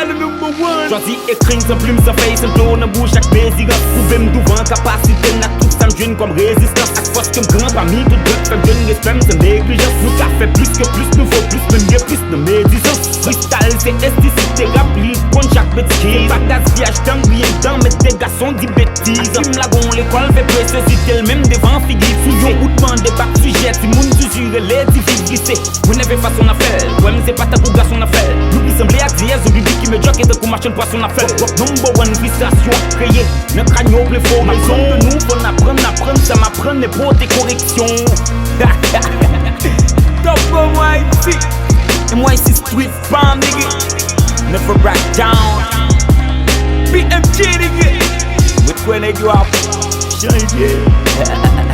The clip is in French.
le number one. Choisi écrit sans plume, sans feuille, sans tour, dans bouche chaque plaisir. Pouvez me devant capacité, n'a tout ça me jeune comme résistance. À force que me grand parmi tout deux, fait donne respect, sans négligence. Nous qu'a fait plus que plus, nous faut plus, nous mieux plus de médisance. Cristal, c'est esticité, rappli, prendre chaque bêtise. Pas gaspillage temps, rien temps, mais des garçons dit bêtises. Assume la gon, l'école fait précocité, le même devant figure. Sous yon ou demande des bacs sujets, si moun jure les difficultés. Vous n'avez pas son affaire, ouais, mais c'est pas ta bouga son affaire. Nous qui semblez à dire, ou bibi qui me joque et de coup marche pas son affaire. Number one, frustration, créé, ne craignons plus fort. Raison de nous, faut apprendre, ça m'apprend les pour tes corrections. Top for moi ici. Et moi ici, street bomb, nigga. Never back down. BMG, nigga. With when they go up, shine, yeah.